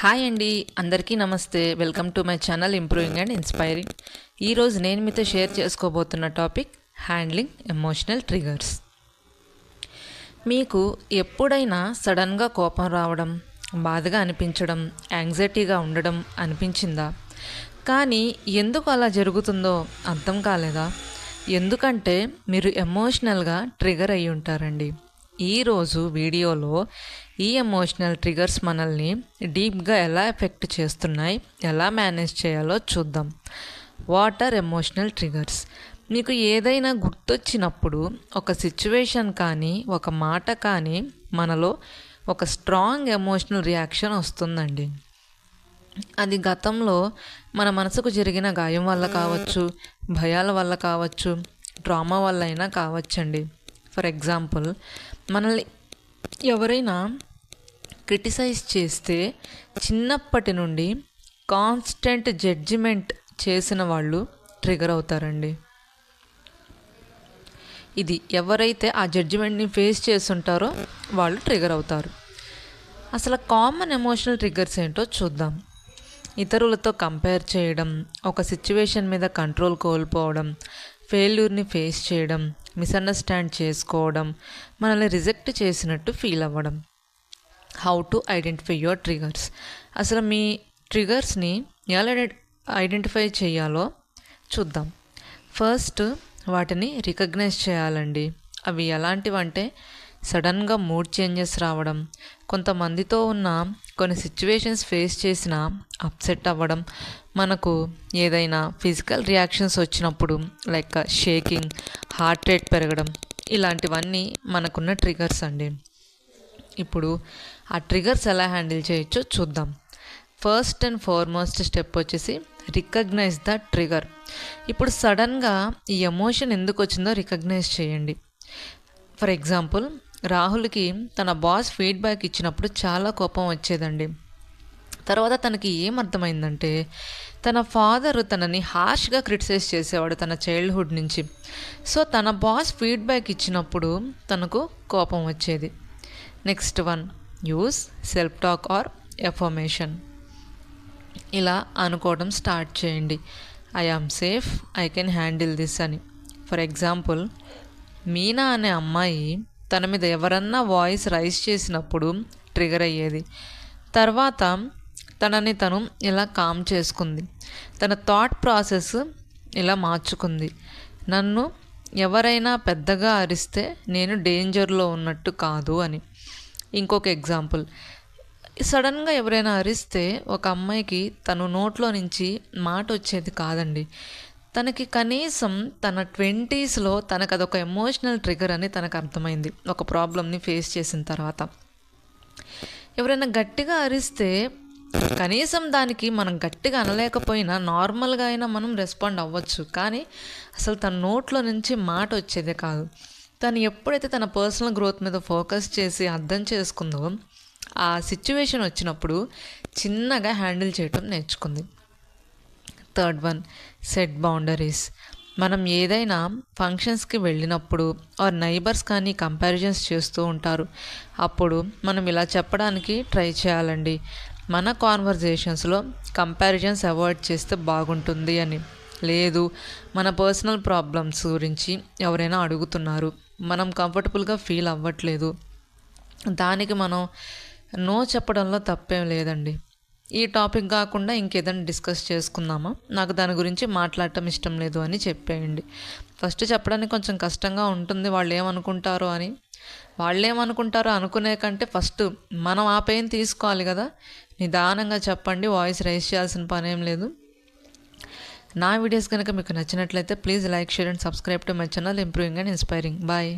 Hi అండి, అందరికీ నమస్తే. Welcome to my channel improving and inspiring. ఈరోజు నేను మీతో షేర్ చేసుకోబోతున్న టాపిక్ హ్యాండ్లింగ్ ఎమోషనల్ ట్రిగర్స్. మీకు ఎప్పుడైనా సడన్గా కోపం రావడం, బాధగా అనిపించడం, యాంగ్జైటీగా ఉండడం అనిపించిందా? కానీ ఎందుకు అలా జరుగుతుందో అర్థం కాలేదా? ఎందుకంటే మీరు ఎమోషనల్గా ట్రిగర్ అయ్యి ఉంటారండి. ఈరోజు వీడియోలో ఈ ఎమోషనల్ ట్రిగర్స్ మనల్ని డీప్గా ఎలా ఎఫెక్ట్ చేస్తున్నాయి, ఎలా మేనేజ్ చేయాలో చూద్దాం. What are emotional triggers? మీకు ఏదైనా గుర్తొచ్చినప్పుడు ఒక సిచ్యువేషన్ కానీ ఒక మాట కానీ మనలో ఒక స్ట్రాంగ్ ఎమోషనల్ రియాక్షన్ వస్తుందండి. అది గతంలో మన మనసుకు జరిగిన గాయం వల్ల కావచ్చు, భయాల వల్ల కావచ్చు, ట్రామా వల్ల అయినా కావచ్చండి. ఫర్ ఎగ్జాంపుల్, మనల్ని ఎవరైనా క్రిటిసైజ్ చేస్తే చిన్నప్పటి నుండి కాన్స్టెంట్ జడ్జిమెంట్ చేసిన వాళ్ళు ట్రిగర్ అవుతారండి. ఇది ఎవరైతే ఆ జడ్జిమెంట్ని ఫేస్ చేస్తుంటారో వాళ్ళు ట్రిగర్ అవుతారు. అసలు కామన్ ఎమోషనల్ ట్రిగర్స్ ఏంటో చూద్దాం. ఇతరులతో కంపేర్ చేయడం, ఒక సిచ్యువేషన్ మీద కంట్రోల్ కోల్పోవడం, ఫెయిల్యూర్ని ఫేస్ చేయడం, మిస్అండర్స్టాండ్ చేసుకోవడం, మనల్ని రిజెక్ట్ చేసినట్టు ఫీల్ అవ్వడం. How to identify your triggers? అసలు మీ ట్రిగర్స్ని ఎలా ఐడెంటిఫై చేయాలో చూద్దాం. ఫస్ట్ వాటిని రికగ్నైజ్ చేయాలండి. అవి ఎలాంటివంటే సడన్గా మూడ్ చేంజెస్ రావడం, కొంతమందితో ఉన్న కొన్ని సిచ్యువేషన్స్ ఫేస్ చేసిన అప్సెట్ అవ్వడం, మనకు ఏదైనా ఫిజికల్ రియాక్షన్స్ వచ్చినప్పుడు లైక్ షేకింగ్, హార్ట్ రేట్ పెరగడం, ఇలాంటివన్నీ మనకున్న ట్రిగర్స్ అండి. ఇప్పుడు ఆ ట్రిగర్స్ ఎలా హ్యాండిల్ చేయొచ్చో చూద్దాం. ఫస్ట్ అండ్ ఫార్మోస్ట్ స్టెప్ వచ్చేసి రికగ్నైజ్ ద ట్రిగర్. ఇప్పుడు సడన్గా ఈ ఎమోషన్ ఎందుకు వచ్చిందో రికగ్నైజ్ చేయండి. ఫర్ ఎగ్జాంపుల్, రాహుల్కి తన బాస్ ఫీడ్బ్యాక్ ఇచ్చినప్పుడు చాలా కోపం వచ్చేదండి. తర్వాత తనకి ఏమర్థమైందంటే తన ఫాదర్ తనని హార్ష్గా క్రిటిసైజ్ చేసేవాడు తన చైల్డ్హుడ్ నుంచి. సో తన బాస్ ఫీడ్బ్యాక్ ఇచ్చినప్పుడు తనకు కోపం వచ్చేది. Next one, use self talk or affirmation. ఇలా అనుకోవడం స్టార్ట్ చేయండి. I am safe, I can handle this అని. ఫర్ ఎగ్జాంపుల్, మీనా అనే అమ్మాయి తన మీద ఎవరన్నా వాయిస్ రైజ్ చేసినప్పుడు ట్రిగర్ అయ్యేది. తర్వాత తనని తను ఇలా కామ్ చేసుకుంది. తన థాట్ ప్రాసెస్ ఇలా మార్చుకుంది. నన్ను ఎవరైనా పెద్దగా అరిస్తే నేను డేంజర్లో ఉన్నట్టు కాదు అని. ఇంకొక ఎగ్జాంపుల్, సడన్గా ఎవరైనా అరిస్తే ఒక అమ్మాయికి తను నోట్లో నుంచి మాట వచ్చేది కాదండి. తనకి కనీసం తన 20sలో తనకు అదొక ఎమోషనల్ ట్రిగర్ అని తనకు అర్థమైంది. ఒక ప్రాబ్లమ్ని ఫేస్ చేసిన తర్వాత ఎవరైనా గట్టిగా అరిస్తే కనీసం దానికి మనం గట్టిగా అనలేకపోయినా నార్మల్గా అయినా మనం రెస్పాండ్ అవ్వచ్చు, కానీ అసలు తన నోట్లో నుంచి మాట వచ్చేదే కాదు. తను ఎప్పుడైతే తన పర్సనల్ గ్రోత్ మీద ఫోకస్ చేసి అర్థం చేసుకుందో ఆ సిచ్యువేషన్ వచ్చినప్పుడు చిన్నగా హ్యాండిల్ చేయటం నేర్చుకుంది. Third one, set boundaries. మనం ఏదైనా ఫంక్షన్స్కి వెళ్ళినప్పుడు ఆర్ నైబర్స్ కానీ కంపారిజన్స్ చేస్తూ ఉంటారు. అప్పుడు మనం ఇలా చెప్పడానికి ట్రై చేయాలండి, మన కాన్వర్జేషన్స్లో కంపారిజన్స్ అవాయిడ్ చేస్తే బాగుంటుంది అని. లేదు, మన పర్సనల్ ప్రాబ్లమ్స్ గురించి ఎవరైనా అడుగుతున్నారు, మనం కంఫర్టబుల్గా ఫీల్ అవ్వట్లేదు, దానికి మనం నో చెప్పడంలో తప్పేం లేదండి. ఈ టాపిక్ కాకుండా ఇంకేదైనా డిస్కస్ చేసుకుందామా, నాకు దాని గురించి మాట్లాడటం ఇష్టం లేదు అని చెప్పేయండి. ఫస్ట్ చెప్పడానికి కొంచెం కష్టంగా ఉంటుంది, వాళ్ళు ఏమనుకుంటారో అని. వాళ్ళు ఏమనుకుంటారో అనుకునే కంటే ఫస్ట్ మనం ఆ పెయిన్ తీసుకోవాలి కదా. నిదానంగా చెప్పండి, వాయిస్ రైజ్ చేయాల్సిన పని ఏం లేదు. నా వీడియోస్ కనుక మీకు నచ్చినట్లయితే please like, share and subscribe to my channel improving and inspiring. Bye.